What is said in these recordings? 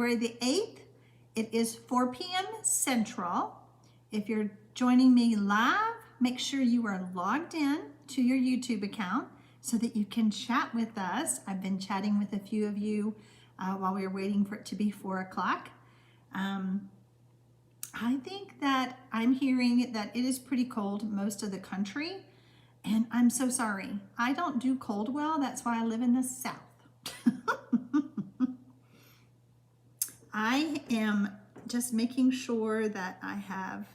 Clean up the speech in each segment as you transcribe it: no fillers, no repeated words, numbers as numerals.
February the 8th. It is 4 p.m. Central. If you're joining me live, make sure you are logged in to your YouTube account so that you can chat with us. I've been chatting with a few of you while we were waiting for it to be 4 o'clock. I think that I'm hearing that it is pretty cold most of the country, and I'm so sorry. I don't do cold well. That's why I live in the South. I am just making sure that I have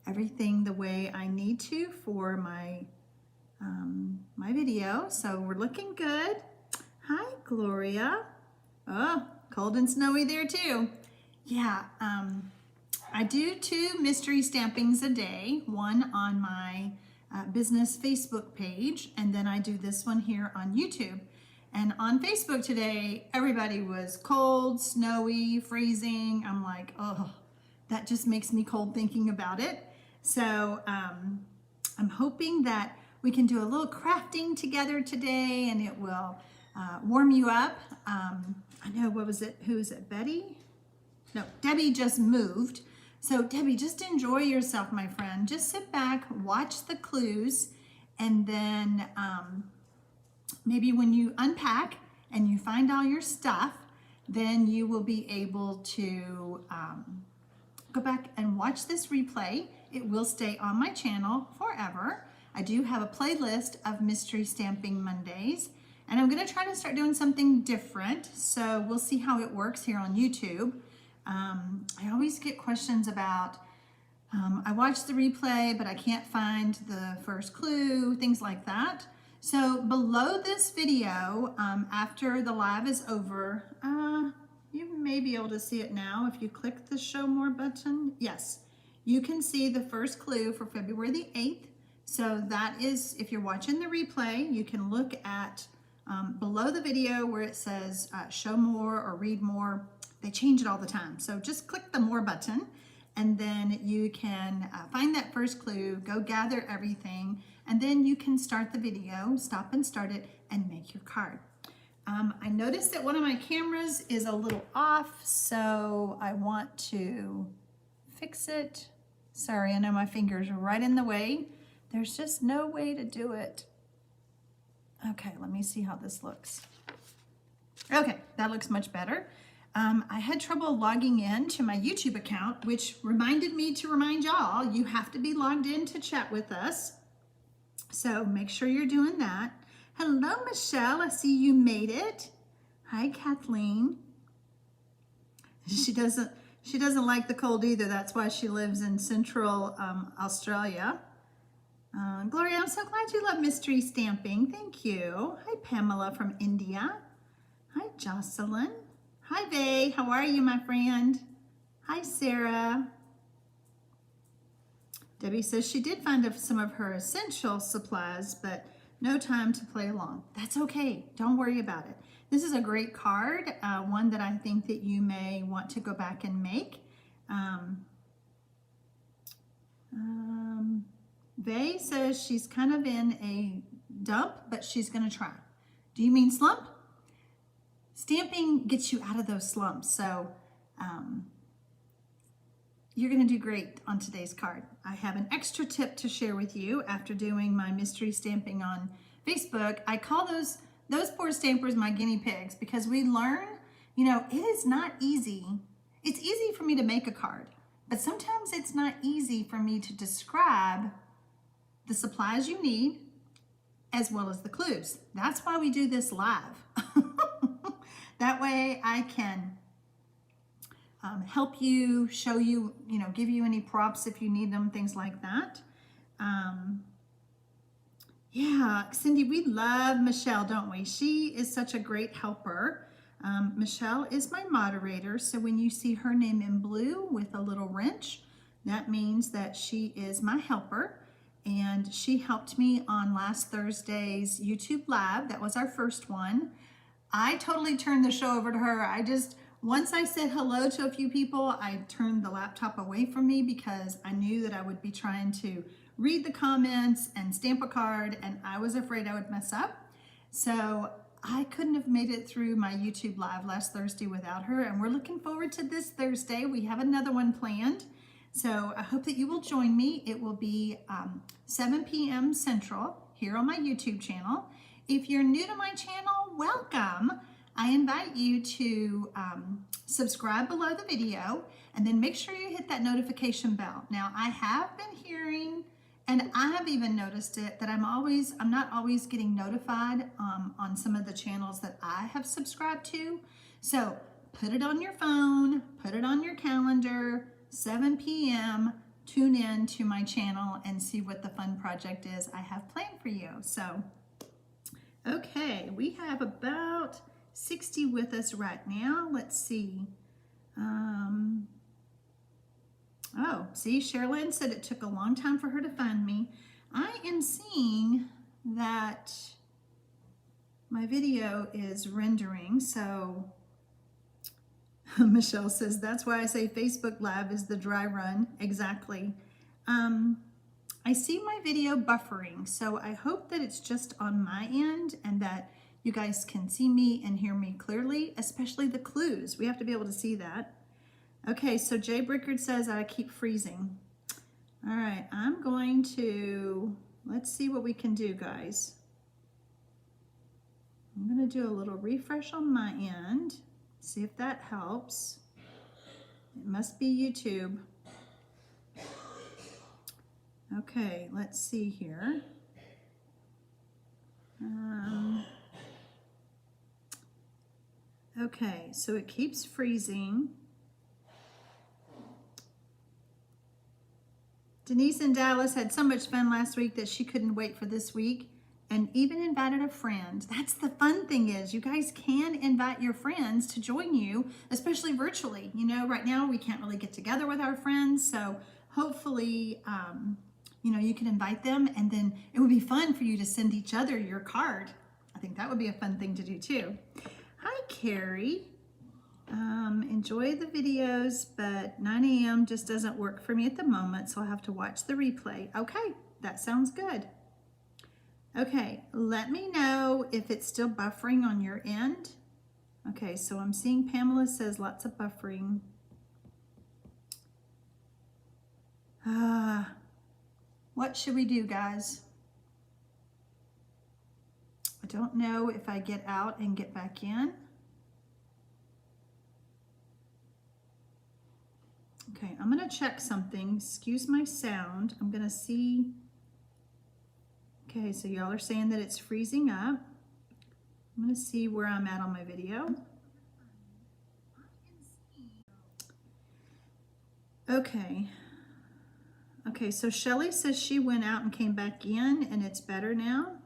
everything the way I need to for my my video. So we're looking good. Hi, Gloria. Oh, cold and snowy there too. Yeah, I do 2 mystery stampings a day, one on my business Facebook page, and then I do this one here on YouTube. And on Facebook today, everybody was cold, snowy, freezing. I'm like, oh, that just makes me cold thinking about it. So I'm hoping that we can do a little crafting together today and it will warm you up. I know, what was it? Who is it? Betty? No, Debbie just moved. So Debbie, just enjoy yourself, my friend. Just sit back, watch the clues, and then maybe when you unpack and you find all your stuff, then you will be able to go back and watch this replay. It will stay on my channel forever. I do have a playlist of Mystery Stamping Mondays, and I'm gonna try to start doing something different. So we'll see how it works here on YouTube. I always get questions about, I watched the replay, but I can't find the first clue, things like that. So below this video, after the live is over, you may be able to see it now if you click the show more button. Yes, you can see the first clue for February the 8th. So that is, if you're watching the replay, you can look at below the video where it says show more or read more. They change it all the time. So just click the more button and then you can find that first clue, go gather everything, and then you can start the video, stop and start it, and make your card. I noticed that one of my cameras is a little off, so I want to fix it. Sorry, I know my fingers are right in the way. There's just no way to do it. Okay, let me see how this looks. Okay, that looks much better. I had trouble logging in to my YouTube account, which reminded me to remind y'all, you have to be logged in to chat with us. So make sure you're doing that. Hello, Michelle, I see you made it. Hi, Kathleen. She doesn't like the cold either. That's why she lives in Central Australia. Gloria, I'm so glad you love mystery stamping. Thank you. Hi, Pamela from India. Hi, Jocelyn. Hi, Vay. How are you, my friend? Hi, Sarah. Debbie says she did find some of her essential supplies, but no time to play along. That's okay. Don't worry about it. This is a great card, one that I think that you may want to go back and make. Vay says she's kind of in a dump, but she's going to try. Do you mean slump? Stamping gets you out of those slumps, so you're going to do great on today's card. I have an extra tip to share with you after doing my mystery stamping on Facebook. I call those poor stampers my guinea pigs because we learn, you know, it is not easy. It's easy for me to make a card, but sometimes it's not easy for me to describe the supplies you need as well as the clues. That's why we do this live. That way I can help you, show you, you know, give you any props if you need them, things like that. Yeah, Cindy, we love Michelle, don't we? She is such a great helper. Michelle is my moderator, so when you see her name in blue with a little wrench, that means that she is my helper. And she helped me on last Thursday's YouTube Live. That was our first one. I totally turned the show over to her. Once I said hello to a few people, I turned the laptop away from me because I knew that I would be trying to read the comments and stamp a card, and I was afraid I would mess up. So I couldn't have made it through my YouTube live last Thursday without her, and we're looking forward to this Thursday. We have another one planned. So I hope that you will join me. It will be 7 p.m. Central here on my YouTube channel. If you're new to my channel, welcome. I invite you to subscribe below the video and then make sure you hit that notification bell. Now, I have been hearing, and I have even noticed it, that I'm not always getting notified on some of the channels that I have subscribed to. So put it on your phone, put it on your calendar, 7 p.m., tune in to my channel and see what the fun project is I have planned for you. So, okay, we have about 60 with us right now. Let's see. Oh, see, Sharon said it took a long time for her to find me. I am seeing that my video is rendering, so Michelle says, that's why I say Facebook Live is the dry run. Exactly. I see my video buffering, so I hope that it's just on my end and that you guys can see me and hear me clearly, especially the clues. We have to be able to see that. Okay, so Jay Brickard says I keep freezing. All right, I'm going to, let's see what we can do, guys. I'm gonna do a little refresh on my end. See if that helps. It must be YouTube. Okay, let's see here. Okay, so it keeps freezing. Denise in Dallas had so much fun last week that she couldn't wait for this week and even invited a friend. That's the fun thing is you guys can invite your friends to join you, especially virtually. You know, right now we can't really get together with our friends, so hopefully, you know, you can invite them, and then it would be fun for you to send each other your card. I think that would be a fun thing to do too. Hi, Carrie. Enjoy the videos, but 9 a.m. just doesn't work for me at the moment, so I'll have to watch the replay. Okay, that sounds good. Okay, let me know if it's still buffering on your end. Okay, so I'm seeing Pamela says lots of buffering. What should we do, guys? I don't know if I get out and get back in. Okay, I'm gonna check something. Excuse my sound. I'm gonna see. Okay, so y'all are saying that it's freezing up. I'm gonna see where I'm at on my video. Okay. Okay, so Shelly says she went out and came back in and it's better now.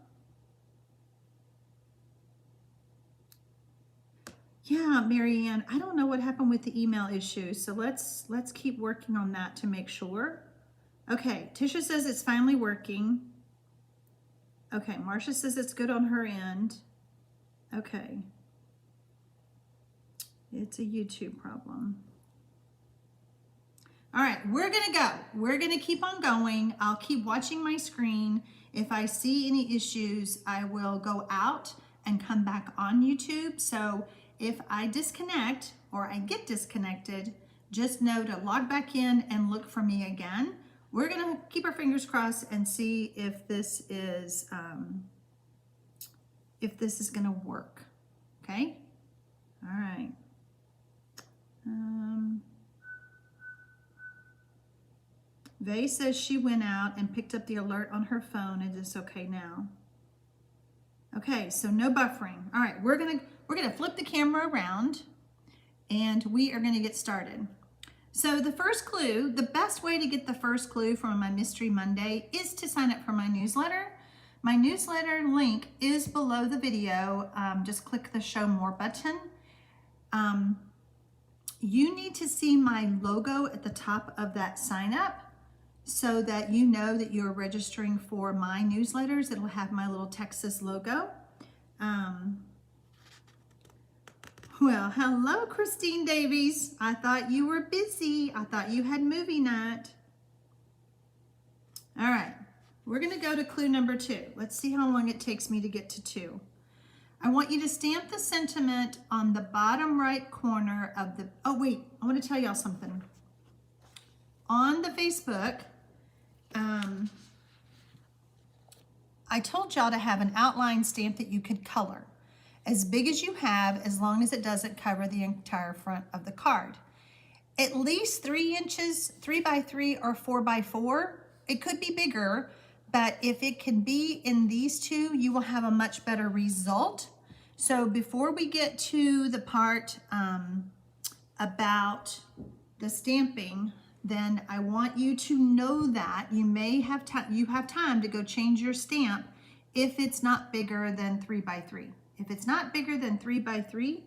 Yeah, Marianne, I don't know what happened with the email issue, so let's keep working on that to make sure. Okay, Tisha says it's finally working. Okay, Marcia says it's good on her end. Okay. It's a YouTube problem. All right, we're gonna go. We're gonna keep on going. I'll keep watching my screen. If I see any issues, I will go out and come back on YouTube. So if I disconnect or I get disconnected, just know to log back in and look for me again. We're gonna keep our fingers crossed and see if this is gonna work, okay? All right. Vay says she went out and picked up the alert on her phone and it's okay now. Okay, so no buffering. All right, we're gonna flip the camera around and we are gonna get started. So the first clue, the best way to get the first clue from my Mystery Monday is to sign up for my newsletter. My newsletter link is below the video. Just click the Show More button. You need to see my logo at the top of that sign up so that you know that you're registering for my newsletters. It'll have my little Texas logo. Well, hello, Christine Davies. I thought you were busy. I thought you had movie night. All right, we're gonna go to clue number 2. Let's see how long it takes me to get to 2. I want you to stamp the sentiment on the bottom right corner of the, oh wait, I want to tell y'all something. On the Facebook, I told y'all to have an outline stamp that you could color. As big as you have, as long as it doesn't cover the entire front of the card. At least 3 inches, 3 by 3 or 4 by 4. It could be bigger, but if it can be in these two, you will have a much better result. So before we get to the part about the stamping, then I want you to know that you may have time to go change your stamp if it's not bigger than 3 by 3. If it's not bigger than 3 by 3,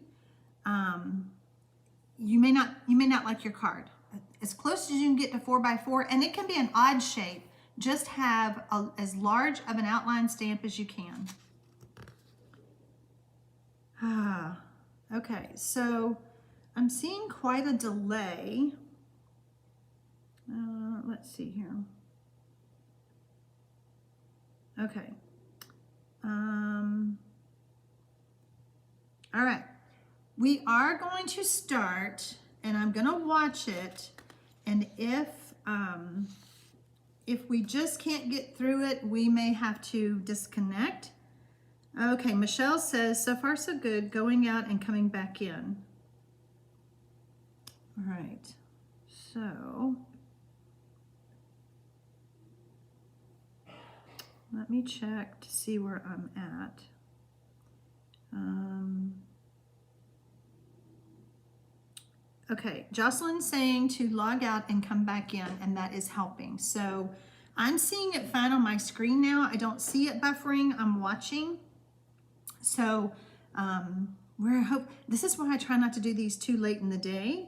you may not like your card. As close as you can get to 4 by 4, and it can be an odd shape. Just have as large of an outline stamp as you can. Okay, so I'm seeing quite a delay. Let's see here. Okay. All right. We are going to start, and I'm going to watch it, and if we just can't get through it, we may have to disconnect. Okay, Michelle says, so far so good, going out and coming back in. All right, so let me check to see where I'm at. Okay, Jocelyn's saying to log out and come back in, and that is helping. So I'm seeing it fine on my screen now. I don't see it buffering. I'm watching. So this is why I try not to do these too late in the day,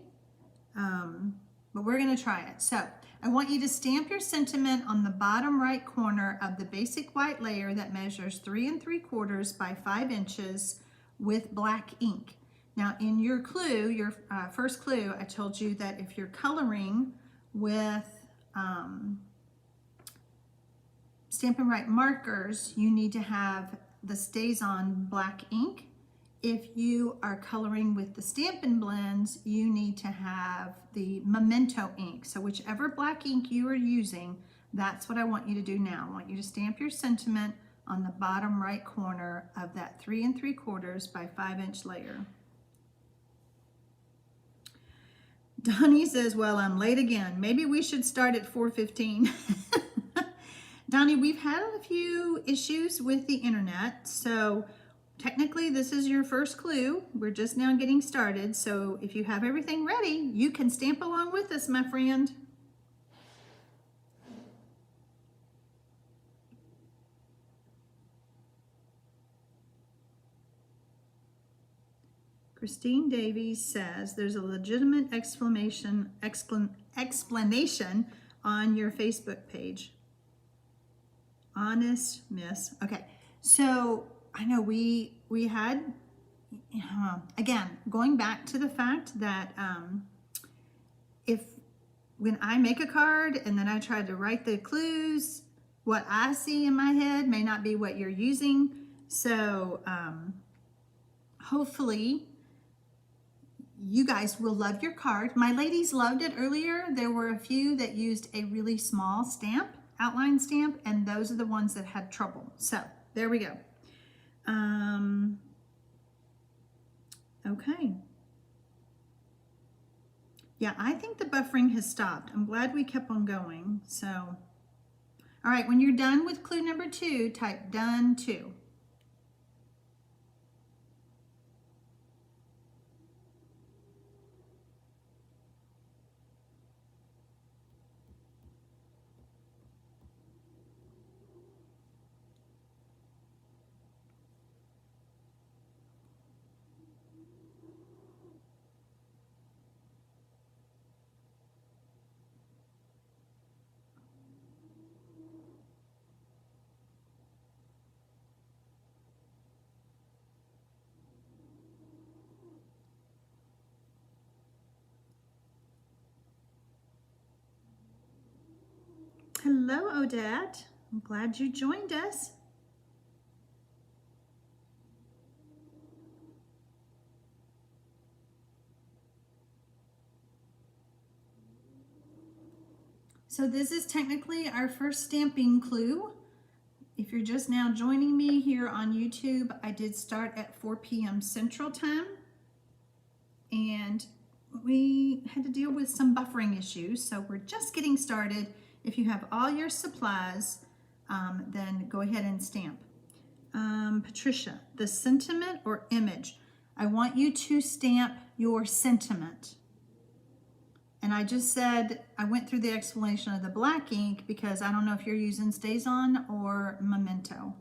but we're going to try it. So I want you to stamp your sentiment on the bottom right corner of the basic white layer that measures 3 3/4 by 5 inches with black ink. Now in your clue, your first clue, I told you that if you're coloring with Stampin' Right markers, you need to have the StazOn black ink. If you are coloring with the Stampin' blends, you need to have the Memento ink. So whichever black ink you are using, that's what I want you to do now. I want you to stamp your sentiment on the bottom right corner of that 3 3/4 by 5 inch layer. Donnie says, well, I'm late again. Maybe we should start at 4:15. Donnie, we've had a few issues with the internet, so technically this is your first clue. We're just now getting started, so if you have everything ready, you can stamp along with us, my friend. Christine Davies says there's a legitimate explanation on your Facebook page. Honest Miss. Okay, so I know we had, again, going back to the fact that when I make a card and then I try to write the clues, what I see in my head may not be what you're using. So hopefully you guys will love your card. My ladies loved it earlier. There were a few that used a really small stamp, outline stamp, and those are the ones that had trouble. So there we go. Okay. Yeah, I think the buffering has stopped. I'm glad we kept on going. So, all right, when you're done with clue number 2, type done 2. Hello, Odette. I'm glad you joined us. So this is technically our first stamping clue. If you're just now joining me here on YouTube, I did start at 4 p.m. Central Time, and we had to deal with some buffering issues, so we're just getting started. If you have all your supplies, then go ahead and stamp. Patricia, the sentiment or image? I want you to stamp your sentiment. And I just said, I went through the explanation of the black ink because I don't know if you're using StazOn or Memento.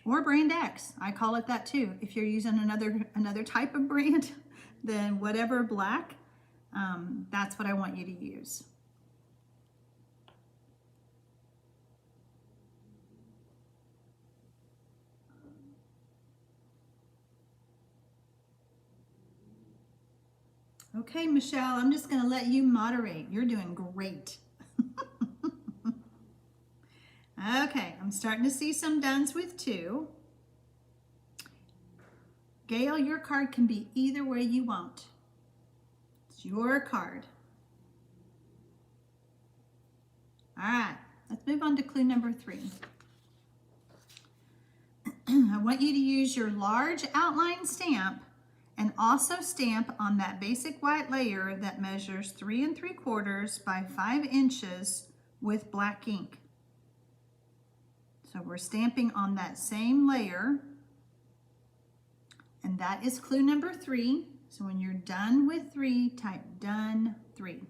Or brand X, I call it that too. If you're using another type of brand, then whatever black, that's what I want you to use. Okay, Michelle, I'm just gonna let you moderate. You're doing great. Okay, I'm starting to see some dones with 2. Gail, your card can be either way you want. It's your card. All right, let's move on to clue number 3. I want you to use your large outline stamp and also stamp on that basic white layer that measures 3 3/4 by 5 inches with black ink. So we're stamping on that same layer, and that is clue number 3. So when you're done with 3, type done 3.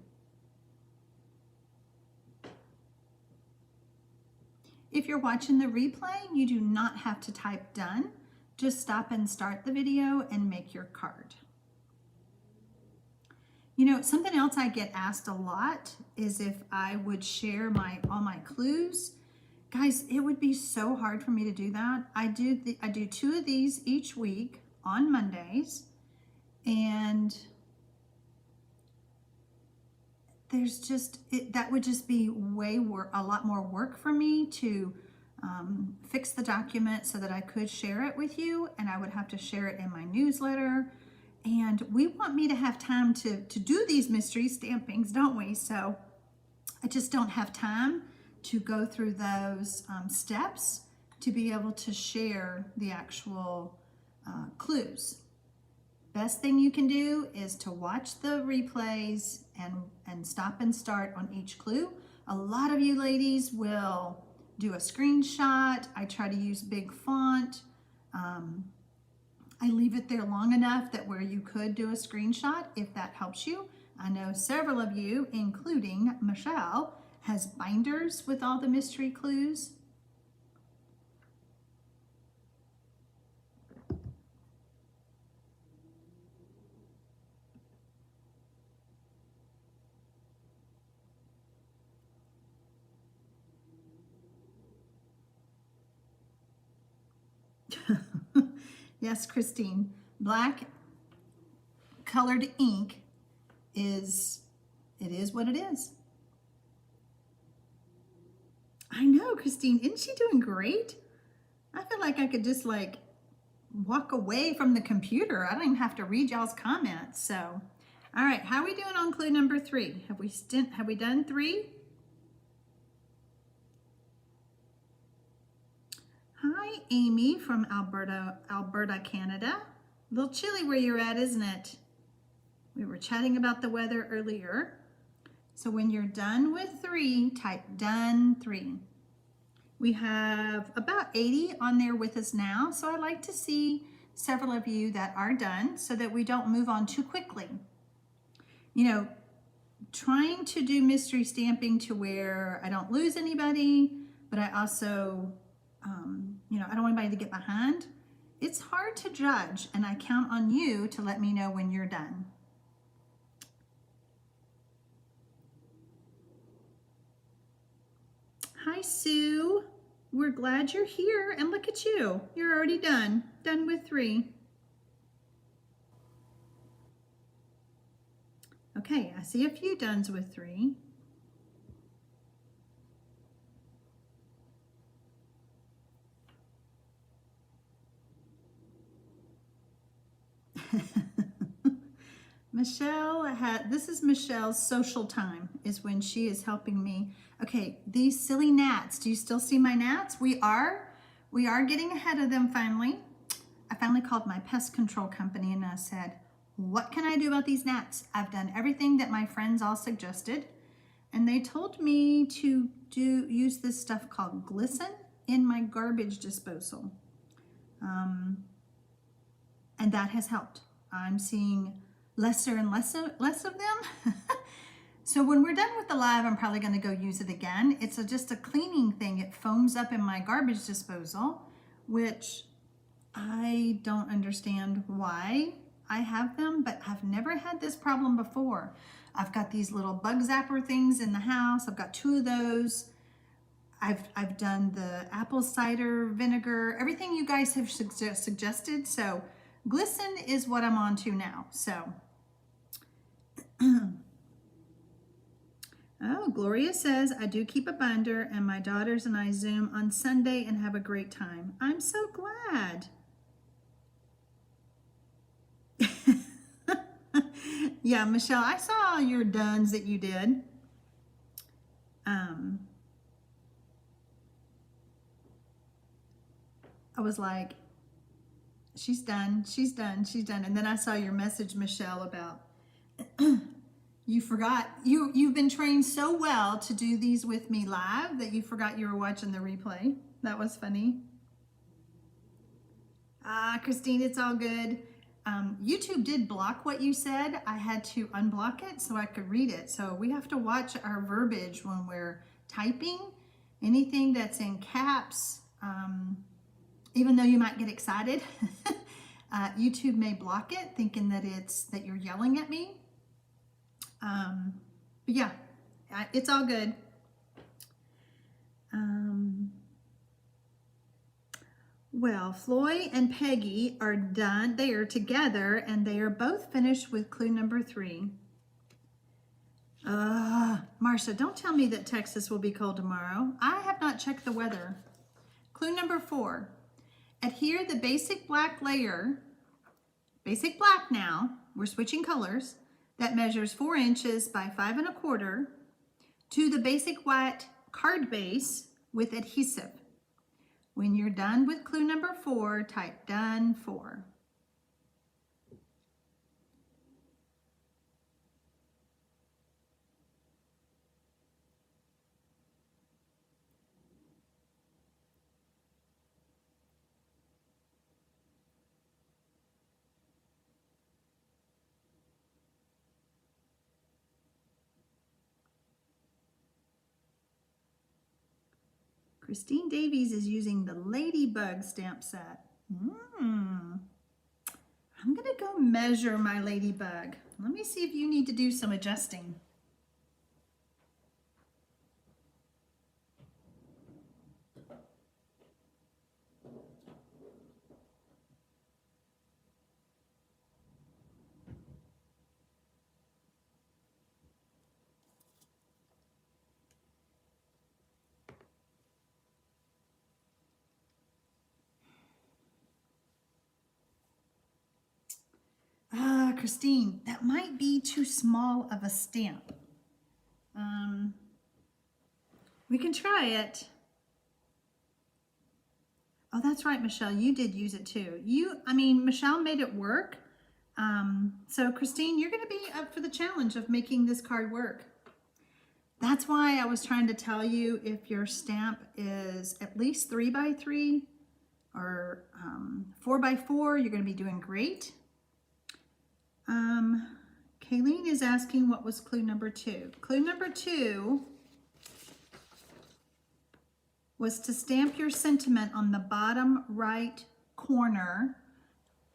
If you're watching the replay, you do not have to type done. Just stop and start the video and make your card. You know, something else I get asked a lot is if I would share all my clues. Guys, it would be so hard for me to do that. I do 2 of these each week on Mondays, and there's just, that would just be a lot more work for me to fix the document so that I could share it with you, and I would have to share it in my newsletter. And we want me to have time to do these mystery stampings, don't we? So I just don't have time to go through those steps to be able to share the actual clues. Best thing you can do is to watch the replays and stop and start on each clue. A lot of you ladies will do a screenshot. I try to use big font. I leave it there long enough that where you could do a screenshot if that helps you. I know several of you, including Michelle, has binders with all the mystery clues. Yes, Christine, black colored ink it is what it is. I know, Christine, isn't she doing great? I feel like I could just like walk away from the computer. I don't even have to read y'all's comments. So, all right, how are we doing on clue number 3? Have we done 3? Hi, Amy from Alberta, Canada. A little chilly where you're at, isn't it? We were chatting about the weather earlier. So when you're done with 3, type done 3. We have about 80 on there with us now, so I'd like to see several of you that are done so that we don't move on too quickly. You know, trying to do mystery stamping to where I don't lose anybody, but I also, you know, I don't want anybody to get behind. It's hard to judge, and I count on you to let me know when you're done. Hi, Sue. We're glad you're here, and look at you. You're already done with 3. Okay, I see a few dones with 3. Michelle had, this is Michelle's social time, is when she is helping me. Okay, these silly gnats, do you still see my gnats? We are getting ahead of them finally. I finally called my pest control company and I said, what can I do about these gnats? I've done everything that my friends all suggested. And they told me to use this stuff called glisten in my garbage disposal. And that has helped. I'm seeing lesser and less of them. So when we're done with the live, I'm probably going to go use it again. It's just a cleaning thing. It foams up in my garbage disposal, which I don't understand why I have them, but I've never had this problem before. I've got these little bug zapper things in the house. I've got 2 of those. I've done the apple cider vinegar, everything you guys have suggested. So glisten is what I'm on to now. So, oh, Gloria says, I do keep a binder and my daughters and I Zoom on Sunday and have a great time. I'm so glad. Yeah, Michelle, I saw your dones that you did. I was like, she's done, she's done, she's done. And then I saw your message, Michelle, about you forgot, you've been trained so well to do these with me live that you forgot you were watching the replay. That was funny. Christine, it's all good. YouTube did block what you said. I had to unblock it so I could read it. So we have to watch our verbiage when we're typing. Anything that's in caps, even though you might get excited, YouTube may block it, thinking that that you're yelling at me. But yeah, it's all good. Well, Floyd and Peggy are done. They are together and they are both finished with clue number 3. Marcia, don't tell me that Texas will be cold tomorrow. I have not checked the weather. Clue number 4. Adhere the basic black layer, basic black now, we're switching colors, that measures 4 inches by 5 1/4 to the basic white card base with adhesive. When you're done with clue number 4, type done 4. Christine Davies is using the Ladybug stamp set. I'm going to go measure my Ladybug. Let me see if you need to do some adjusting. Christine, that might be too small of a stamp. We can try it. Oh, that's right, Michelle, you did use it too. Michelle made it work. So Christine, you're gonna be up for the challenge of making this card work. That's why I was trying to tell you, if your stamp is at least 3 by 3 or 4 by 4, you're gonna be doing great. Kayleen is asking what was clue number 2. Clue number 2 was to stamp your sentiment on the bottom right corner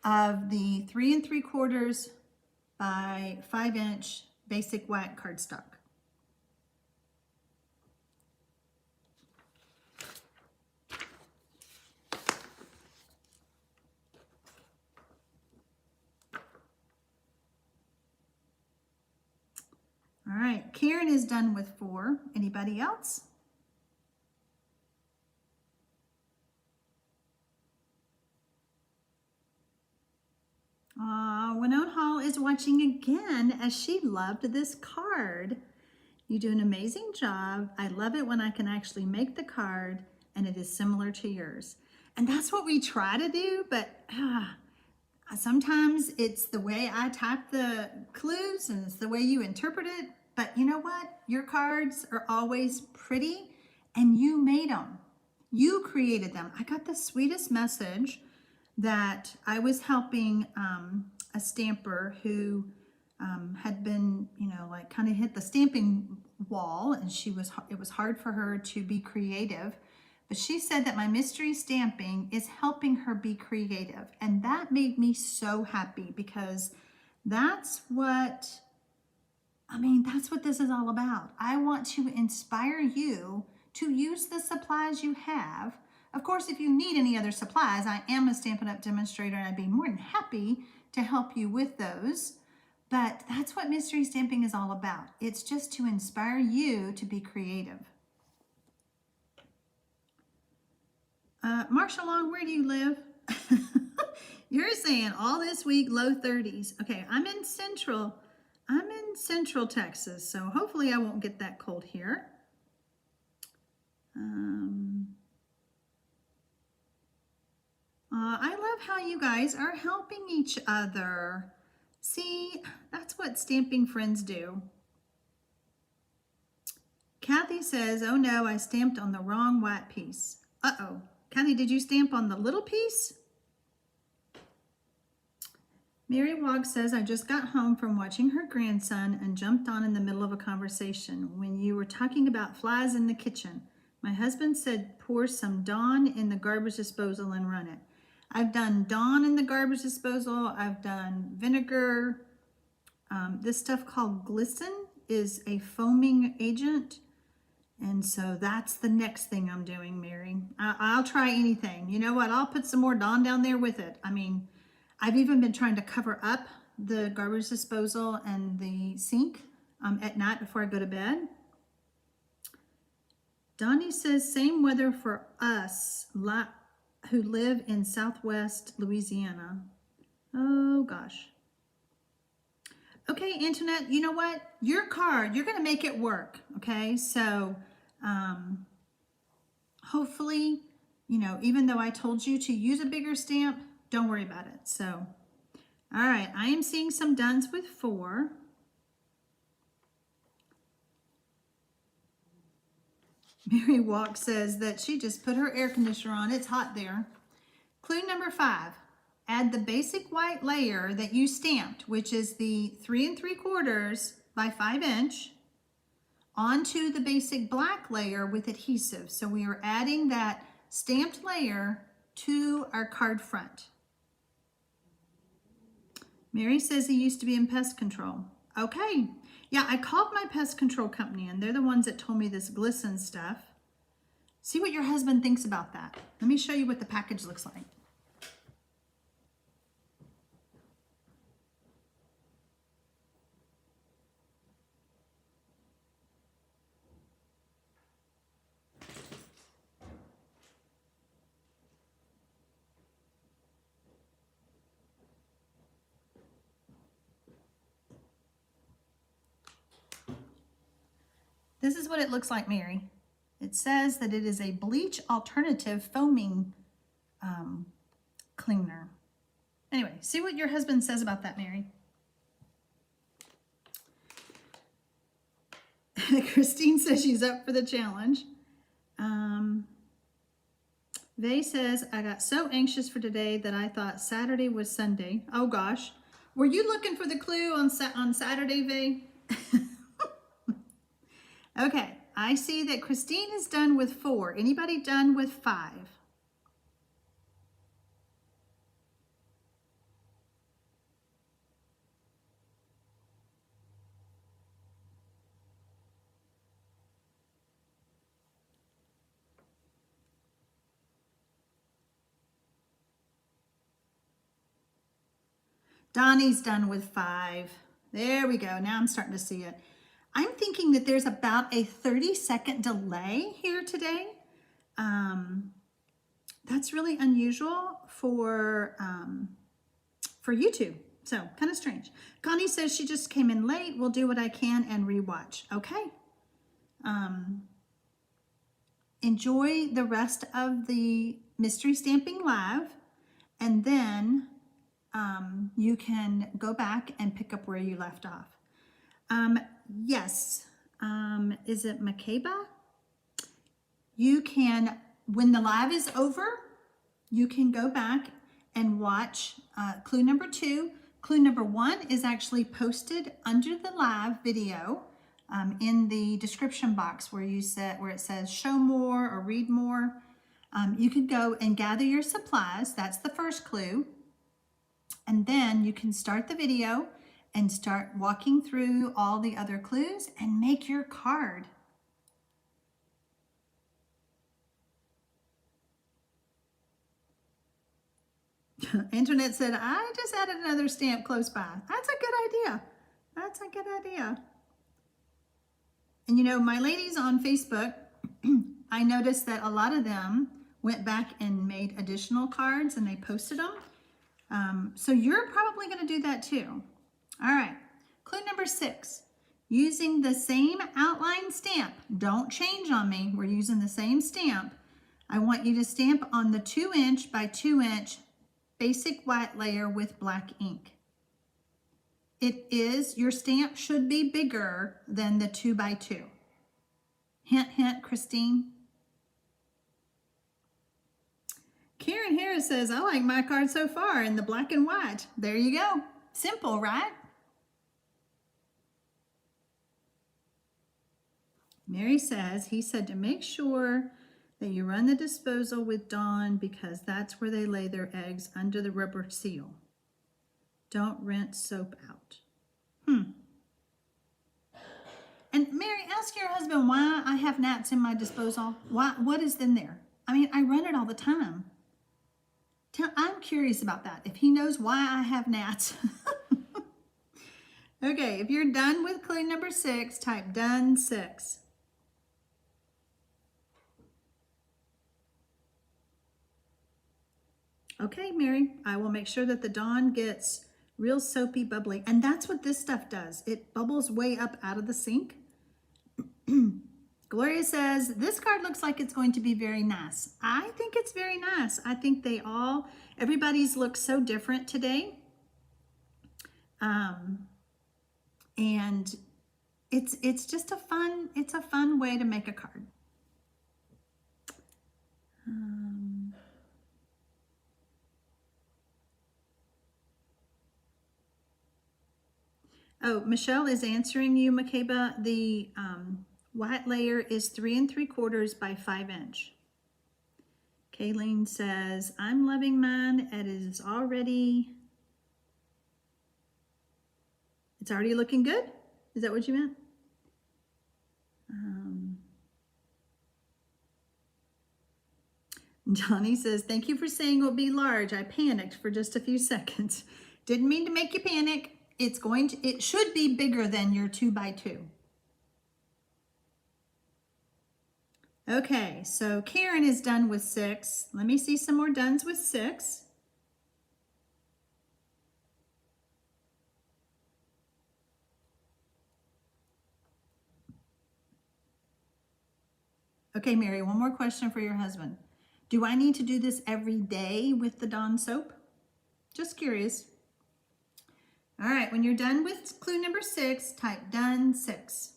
of the 3 3/4 by 5 inch basic white cardstock. All right, Karen is done with 4. Anybody else? Winona Hall is watching again as she loved this card. You do an amazing job. I love it when I can actually make the card and it is similar to yours. And that's what we try to do, but sometimes it's the way I type the clues and it's the way you interpret it. But you know what? Your cards are always pretty and you made them. You created them. I got the sweetest message that I was helping a stamper who had been, you know, like kind of hit the stamping wall, and it was hard for her to be creative. But she said that my mystery stamping is helping her be creative. And that made me so happy because that's what this is all about. I want to inspire you to use the supplies you have. Of course, if you need any other supplies, I am a Stampin' Up! Demonstrator and I'd be more than happy to help you with those. But that's what mystery stamping is all about. It's just to inspire you to be creative. Marsha Long, where do you live? You're saying all this week, low 30s. Okay, I'm in Central Texas, so hopefully I won't get that cold here. I love how you guys are helping each other. See, that's what stamping friends do. Kathy says, oh no, I stamped on the wrong white piece. Uh-oh. Kathy, did you stamp on the little piece? Mary Wogg says, I just got home from watching her grandson and jumped on in the middle of a conversation when you were talking about flies in the kitchen. My husband said, pour some Dawn in the garbage disposal and run it. I've done Dawn in the garbage disposal. I've done vinegar. This stuff called Glisten is a foaming agent. And so that's the next thing I'm doing, Mary. I'll try anything. You know what? I'll put some more Dawn down there with it. I mean, I've even been trying to cover up the garbage disposal and the sink at night before I go to bed. Donnie says, same weather for us who live in Southwest Louisiana. Oh gosh. Okay, Antoinette, you know what? Your card, you're gonna make it work, okay? So hopefully, you know, even though I told you to use a bigger stamp, don't worry about it. So, all right, I am seeing some dones with 4. Mary Walk says that she just put her air conditioner on. It's hot there. Clue number 5, add the basic white layer that you stamped, which is the 3 3/4 by 5 inch, onto the basic black layer with adhesive. So we are adding that stamped layer to our card front. Mary says he used to be in pest control. Okay. Yeah, I called my pest control company and they're the ones that told me this glisten stuff. See what your husband thinks about that. Let me show you what the package looks like. This is what it looks like, Mary. It says that it is a bleach alternative foaming cleaner. Anyway, see what your husband says about that, Mary. Christine says she's up for the challenge. Vay says, I got so anxious for today that I thought Saturday was Sunday. Oh gosh. Were you looking for the clue on Saturday, Vay? Okay, I see that Christine is done with 4. Anybody done with 5? Donnie's done with 5. There we go. Now I'm starting to see it. I'm thinking that there's about a 30-second delay here today. That's really unusual for YouTube. So kind of strange. Connie says she just came in late. We'll do what I can and rewatch. Okay. Enjoy the rest of the Mystery Stamping Live, and then you can go back and pick up where you left off. Yes, is it Makeba? You can, when the live is over, you can go back and watch clue number 2. Clue number 1 is actually posted under the live video in the description box where it says show more or read more. You can go and gather your supplies. That's the first clue. And then you can start the video and start walking through all the other clues and make your card. Internet said, I just added another stamp close by. That's a good idea. That's a good idea. And you know, my ladies on Facebook, I noticed that a lot of them went back and made additional cards and they posted them. So you're probably going to do that too. All right, clue number 6, using the same outline stamp. Don't change on me. We're using the same stamp. I want you to stamp on the 2" by 2" basic white layer with black ink. Your stamp should be bigger than the 2 by 2. Hint, hint, Christine. Karen Harris says, I like my card so far in the black and white. There you go. Simple, right? Mary says, he said to make sure that you run the disposal with Dawn because that's where they lay their eggs under the rubber seal. Don't rinse soap out. And Mary, ask your husband why I have gnats in my disposal. What is in there? I mean, I run it all the time. I'm curious about that. If he knows why I have gnats. Okay, if you're done with clue number 6, type done 6. Okay, Mary, I will make sure that the Dawn gets real soapy, bubbly. And that's what this stuff does. It bubbles way up out of the sink. Gloria says, this card looks like it's going to be very nice. I think it's very nice. I think everybody's looks so different today. And it's just a fun way to make a card. Oh, Michelle is answering you, Makeba. The white layer is 3 3/4 by 5". Kayleen says, I'm loving mine. It's already looking good. Is that what you meant? Johnny says, thank you for saying it will be large. I panicked for just a few seconds. Didn't mean to make you panic. It should be bigger than your 2 by 2. Okay, so Karen is done with 6. Let me see some more dones with 6. Okay, Mary, one more question for your husband. Do I need to do this every day with the Dawn soap? Just curious. All right, when you're done with clue number 6, type done 6.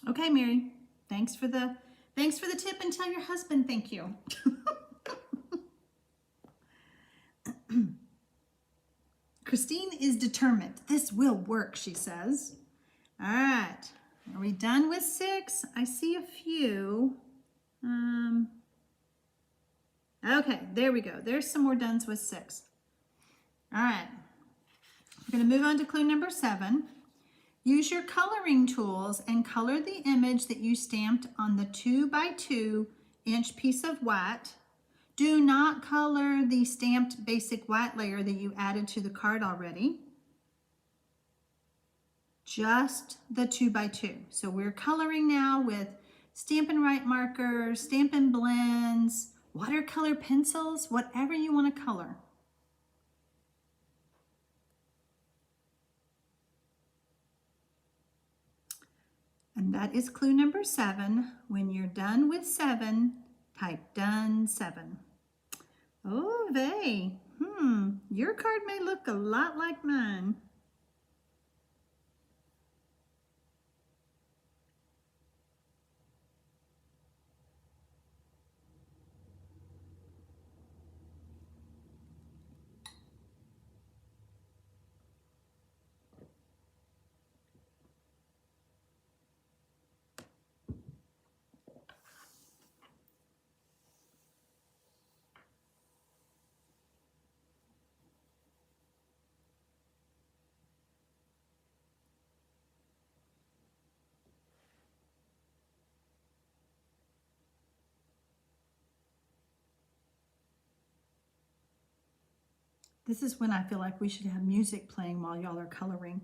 Okay, Mary, thanks for the tip, and tell your husband thank you. Christine is determined. This will work, she says. All right. Are we done with 6? I see a few. Okay, there we go. There's some more done with 6. All right. We're going to move on to clue number 7. Use your coloring tools and color the image that you stamped on the 2x2 inch piece of white. Do not color the stamped basic white layer that you added to the card already. Just the 2x2. So we're coloring now with Stampin' Right markers, Stampin' Blends, watercolor pencils, whatever you want to color. And that is clue number 7. When you're done with 7, type done 7. Oh, vey. Your card may look a lot like mine. This is when I feel like we should have music playing while y'all are coloring.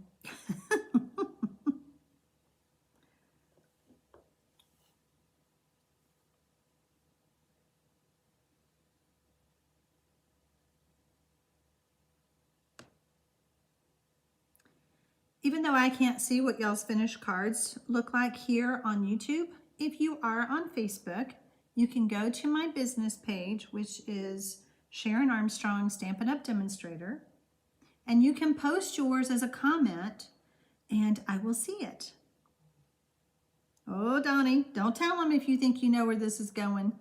Even though I can't see what y'all's finished cards look like here on YouTube, if you are on Facebook, you can go to my business page, which is Sharon Armstrong Stampin' Up Demonstrator, and you can post yours as a comment and I will see it. Oh, Donnie, don't tell them if you think you know where this is going.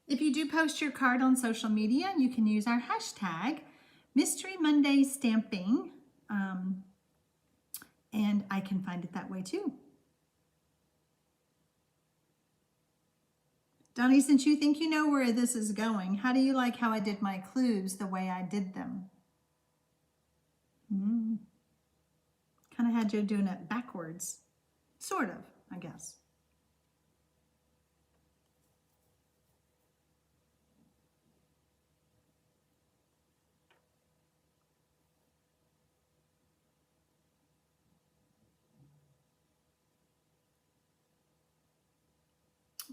If you do post your card on social media, you can use our hashtag Mystery Monday Stamping, and I can find it that way too. Donnie, since you think you know where this is going, how do you like how I did my clues the way I did them? Kind of had you doing it backwards. Sort of, I guess.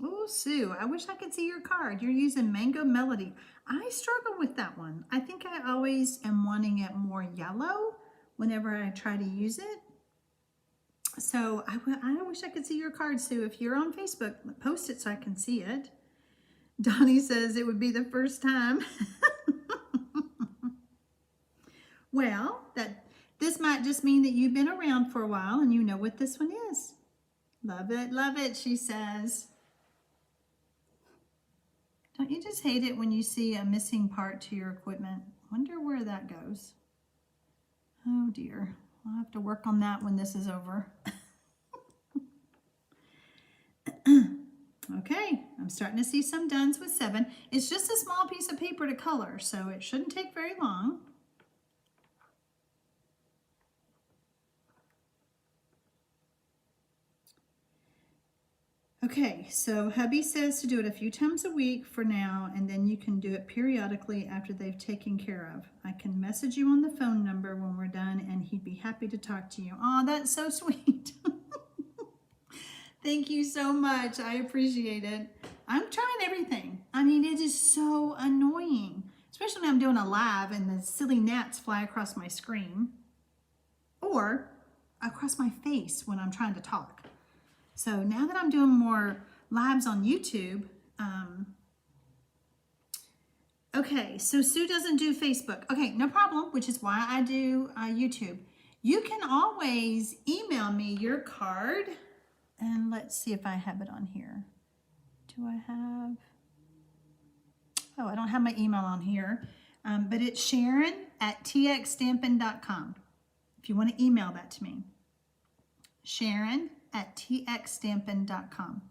Oh, Sue, I wish I could see your card. You're using Mango Melody. I struggle with that one. I think I always am wanting it more yellow whenever I try to use it. So I wish I could see your card, Sue. If you're on Facebook, post it so I can see it. Donnie says it would be the first time. Well, this might just mean that you've been around for a while and you know what this one is. Love it, she says. Don't you just hate it when you see a missing part to your equipment? Wonder where that goes. Oh dear, I'll have to work on that when this is over. Okay, I'm starting to see some dones with 7. It's just a small piece of paper to color, so it shouldn't take very long. Okay, so hubby says to do it a few times a week for now, and then you can do it periodically after they've taken care of. I can message you on the phone number when we're done, and he'd be happy to talk to you. Oh, that's so sweet. Thank you so much. I appreciate it. I'm trying everything. I mean, it is so annoying, especially when I'm doing a live and the silly gnats fly across my screen or across my face when I'm trying to talk. So now that I'm doing more lives on YouTube, okay, so Sue doesn't do Facebook. Okay, no problem, which is why I do YouTube. You can always email me your card, and let's see if I have it on here. Do I have? Oh, I don't have my email on here. But it's Sharon at TxStampin.com. If you want to email that to me. Sharon at TxStampin.com.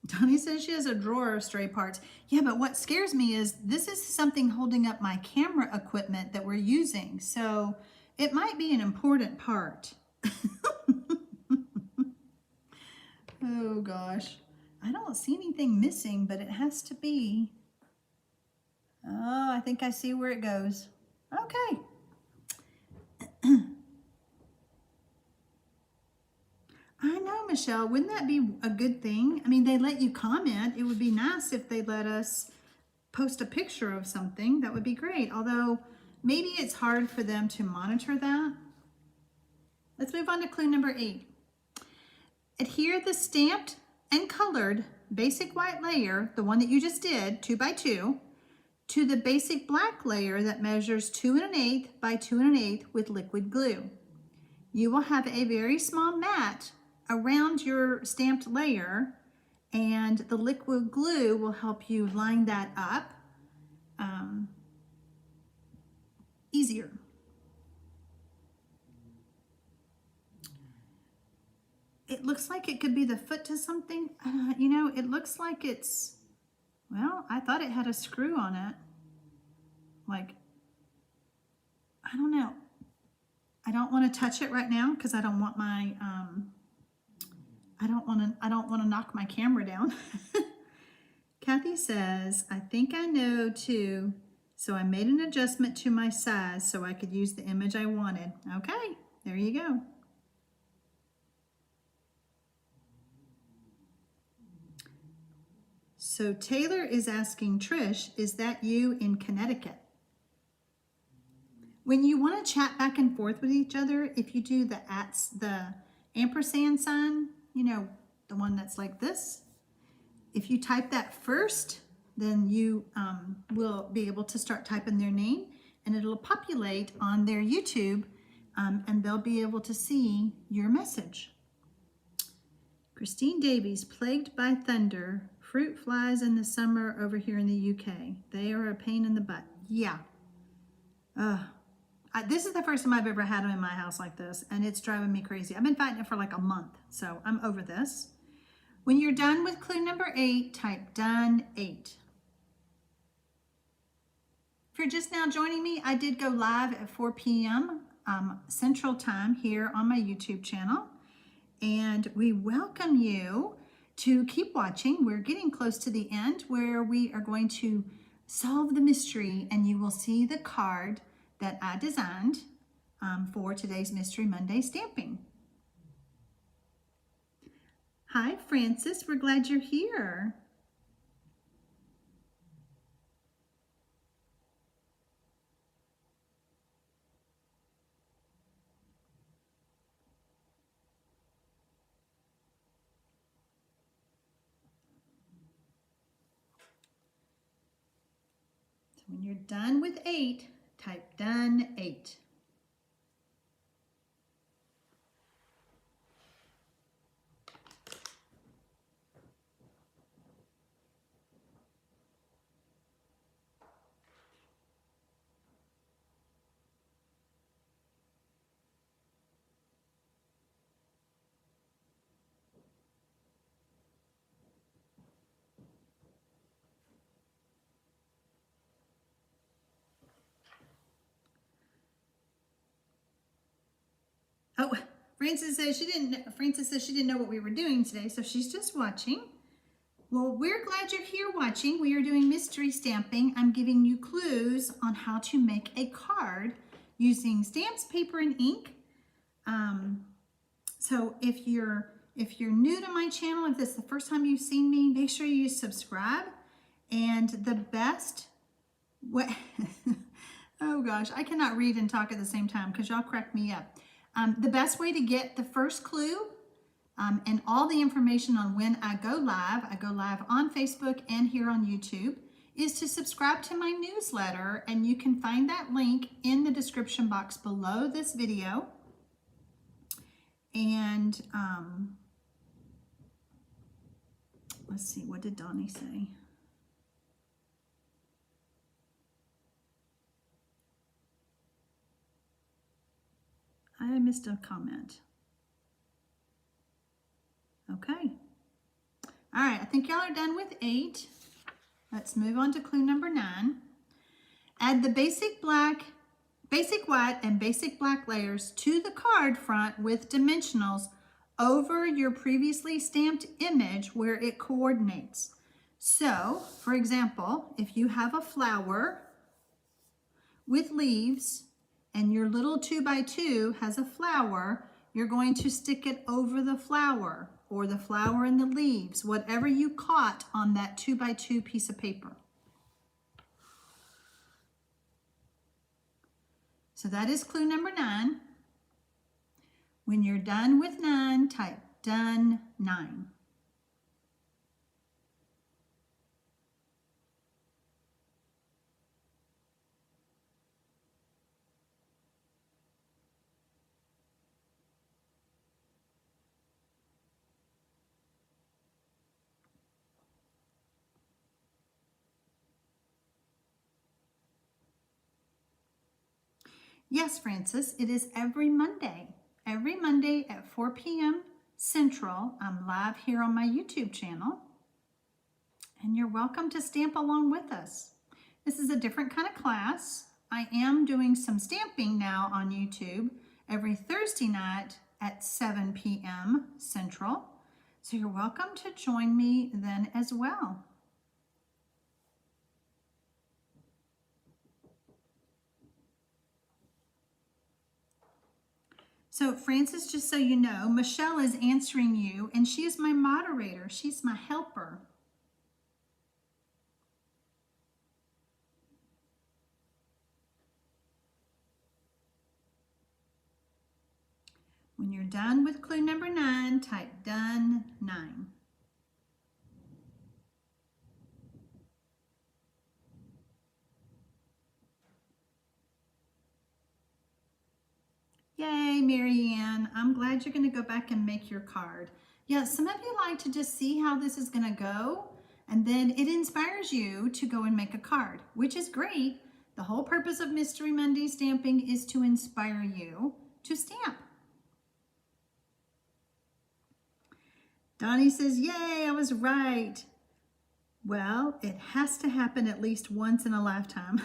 Donnie says she has a drawer of stray parts. Yeah, but what scares me is this is something holding up my camera equipment that we're using. So it might be an important part. Oh gosh. I don't see anything missing, but it has to be. Oh, I think I see where it goes. Okay. I know, Michelle. Wouldn't that be a good thing? I mean, they let you comment. It would be nice if they let us post a picture of something. That would be great. Although, maybe it's hard for them to monitor that. Let's move on to clue number 8. Adhere the stamped and colored basic white layer, the one that you just did, 2 by 2, to the basic black layer that measures 2 1/8 by 2 1/8 with liquid glue. You will have a very small mat around your stamped layer, and the liquid glue will help you line that up easier. It looks like it could be the foot to something. You know, it looks like it's, well, I thought it had a screw on it. Like, I don't know. I don't want to touch it right now because I don't want my, I don't want to knock my camera down. Kathy says, I think I know too. So I made an adjustment to my size so I could use the image I wanted. Okay, there you go. So Taylor is asking, Trish, is that you in Connecticut? When you want to chat back and forth with each other, if you do the ampersand sign, you know, the one that's like this, if you type that first, then you will be able to start typing their name, and it'll populate on their YouTube, and they'll be able to see your message. Christine Davies, plagued by thunder, fruit flies in the summer over here in the UK. They are a pain in the butt. Yeah. This is the first time I've ever had them in my house like this, and it's driving me crazy. I've been fighting it for like a month, so I'm over this. When you're done with clue number 8, type done 8. If you're just now joining me, I did go live at 4 p.m. Central Time here on my YouTube channel, and we welcome you to keep watching. We're getting close to the end where we are going to solve the mystery, and you will see the card that I designed for today's Mystery Monday stamping. Hi, Francis. We're glad you're here. So when you're done with 8, type done 8. Oh, Francis says she didn't know what we were doing today, so she's just watching. Well, we're glad you're here watching. We are doing mystery stamping. I'm giving you clues on how to make a card using stamps, paper, and ink. So if you're new to my channel, if this is the first time you've seen me, make sure you subscribe. And the best way, oh gosh, I cannot read and talk at the same time because y'all crack me up. The best way to get the first clue and all the information on when I go live on Facebook and here on YouTube, is to subscribe to my newsletter, and you can find that link in the description box below this video. And let's see, what did Donnie say? I missed a comment. Okay. All right, I think y'all are done with 8. Let's move on to clue number 9. Add the basic white, and basic black layers to the card front with dimensionals over your previously stamped image where it coordinates. So, for example, if you have a flower with leaves and your little 2x2 has a flower, you're going to stick it over the flower or the flower and the leaves, whatever you caught on that 2x2 piece of paper. So that is clue number 9. When you're done with 9, type done 9. Yes, Francis, it is every Monday. Every Monday at 4 p.m. Central, I'm live here on my YouTube channel. And you're welcome to stamp along with us. This is a different kind of class. I am doing some stamping now on YouTube every Thursday night at 7 p.m. Central. So you're welcome to join me then as well. So Francis, just so you know, Michelle is answering you and she is my moderator. She's my helper. When you're done with clue number 9, type done 9. Yay, Marianne. I'm glad you're going to go back and make your card. Yeah, some of you like to just see how this is going to go, and then it inspires you to go and make a card, which is great. The whole purpose of Mystery Monday stamping is to inspire you to stamp. Donnie says, yay, I was right. Well, it has to happen at least once in a lifetime.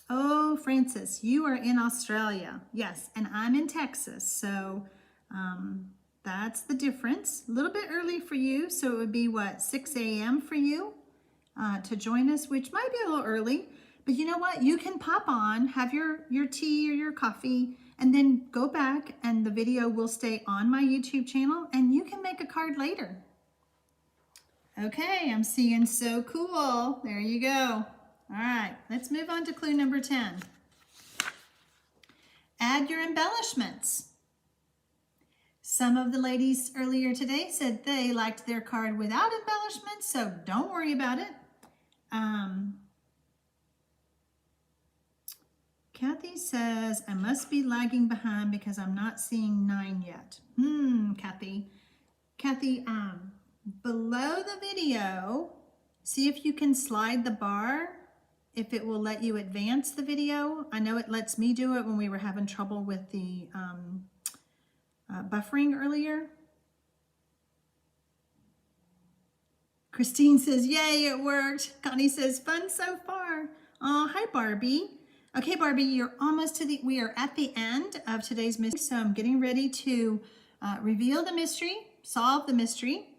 Oh, Francis, you are in Australia. Yes, and I'm in Texas. So that's the difference. A little bit early for you. So it would be, what, 6 a.m. for you to join us, which might be a little early. But you know what? You can pop on, have your tea or your coffee, and then go back and the video will stay on my YouTube channel and you can make a card later. Okay, I'm seeing so cool. There you go. All right, let's move on to clue number 10. Add your embellishments. Some of the ladies earlier today said they liked their card without embellishments, so don't worry about it. Kathy says, I must be lagging behind because I'm not seeing 9 yet. Kathy. Kathy, below the video, see if you can slide the bar, if it will let you advance the video. I know it lets me do it when we were having trouble with the buffering earlier. Christine says, yay, it worked. Connie says, fun so far. Oh, hi, Barbie. Okay, Barbie, you're almost to we are at the end of today's mystery. So I'm getting ready to reveal the mystery, solve the mystery.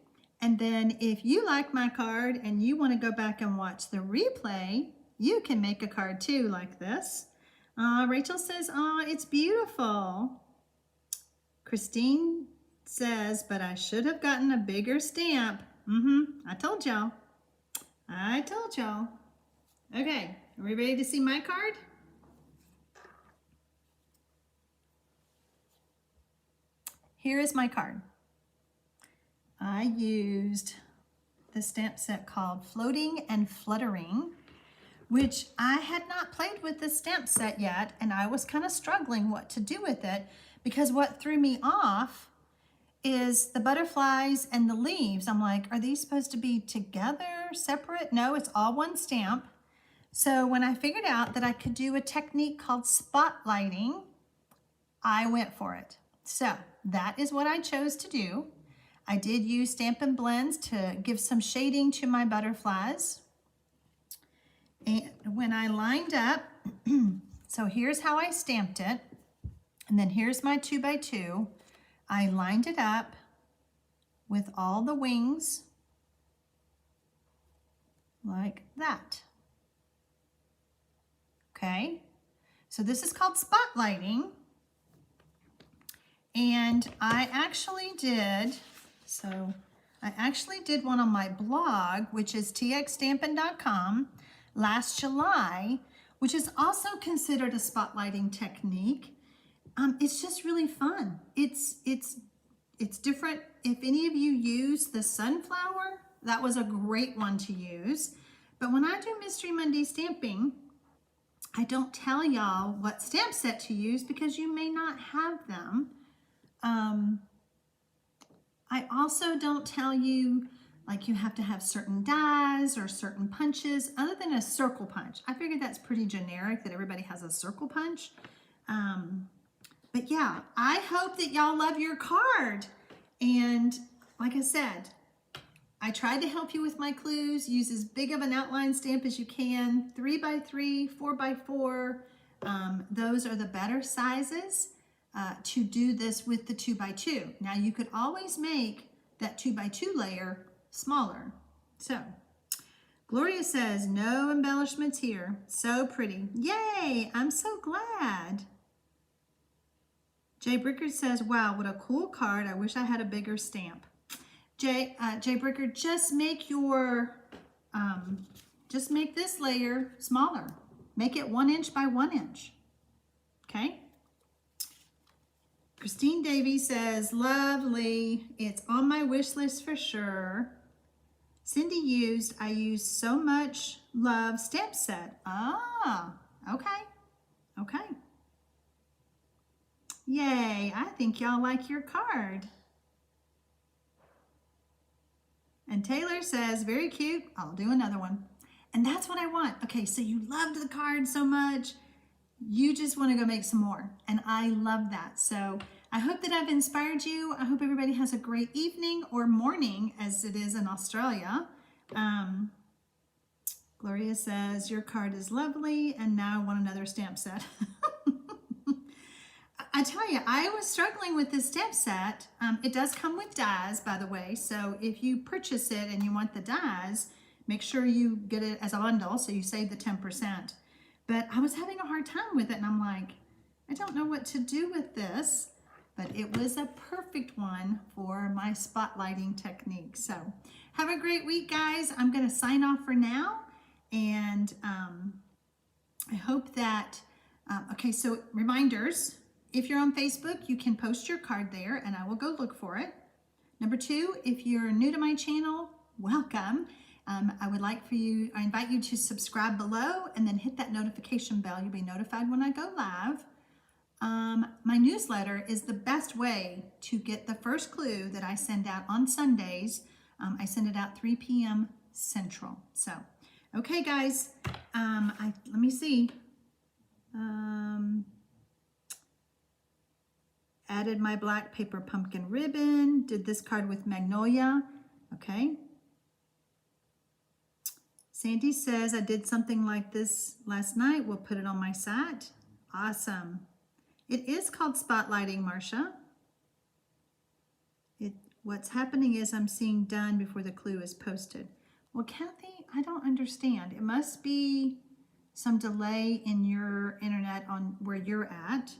And then if you like my card and you want to go back and watch the replay, you can make a card too, like this. Rachel says, oh, it's beautiful. Christine says, but I should have gotten a bigger stamp. I told y'all. I told y'all. Okay, are we ready to see my card? Here is my card. I used the stamp set called Floating and Fluttering, which I had not played with this stamp set yet, and I was kind of struggling what to do with it because what threw me off is the butterflies and the leaves. I'm like, are these supposed to be together, separate? No, it's all one stamp. So when I figured out that I could do a technique called spotlighting, I went for it. So that is what I chose to do. I did use Stampin' Blends to give some shading to my butterflies. And when I lined up, so here's how I stamped it. And then here's my 2x2. I lined it up with all the wings like that. Okay, so this is called spotlighting. And I actually did one on my blog, which is TxStampin.com, last July, which is also considered a spotlighting technique. It's just really fun. It's different. If any of you use the sunflower, that was a great one to use. But when I do Mystery Monday stamping, I don't tell y'all what stamp set to use because you may not have them. I also don't tell you like you have to have certain dies or certain punches other than a circle punch. I figured that's pretty generic that everybody has a circle punch. But yeah, I hope that y'all love your card. And like I said, I tried to help you with my clues. Use as big of an outline stamp as you can. 3x3, 4x4. Those are the better sizes to do this with the 2x2. Now you could always make that 2x2 layer smaller. So Gloria says, no embellishments here. So pretty. Yay, I'm so glad. Jay Bricker says, wow, what a cool card. I wish I had a bigger stamp. Jay Bricker, just make this layer smaller. Make it 1 inch by 1 inch. Okay. Christine Davies says, lovely. It's on my wish list for sure. Cindy used, I used So Much Love stamp set. Ah, okay. Okay. Yay, I think y'all like your card. And Taylor says, very cute. I'll do another one. And that's what I want. Okay, so you loved the card so much. You just want to go make some more. And I love that. So I hope that I've inspired you. I hope everybody has a great evening or morning as it is in Australia. Gloria says, your card is lovely. And now I want another stamp set. I tell you, I was struggling with this stamp set. It does come with dies, by the way. So if you purchase it and you want the dies, make sure you get it as a bundle so you save the 10%. But I was having a hard time with it and I'm like, I don't know what to do with this. But it was a perfect one for my spotlighting technique. So have a great week, guys. I'm going to sign off for now. And I hope that, okay, so reminders. If you're on Facebook, you can post your card there and I will go look for it. Number 2, if you're new to my channel, welcome. I invite you to subscribe below and then hit that notification bell. You'll be notified when I go live. My newsletter is the best way to get the first clue that I send out on Sundays. I send it out 3 p.m. Central. So, okay, guys, let me see. Added my black paper pumpkin ribbon. Did this card with magnolia. Okay. Sandy says, I did something like this last night. We'll put it on my site. Awesome. It is called spotlighting, Marcia. What's happening is I'm seeing done before the clue is posted. Well, Kathy, I don't understand. It must be some delay in your internet on where you're at.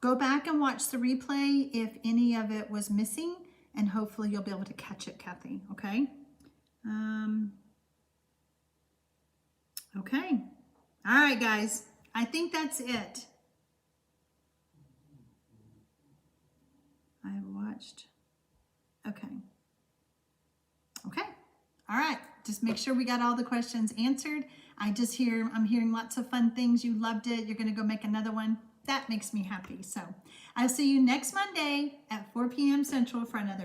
Go back and watch the replay if any of it was missing, and hopefully you'll be able to catch it, Kathy, okay? Okay. All right, guys. I think that's it. I watched. Okay. Okay. All right. Just make sure we got all the questions answered. I'm hearing lots of fun things. You loved it. You're going to go make another one. That makes me happy. So I'll see you next Monday at 4 p.m. Central for another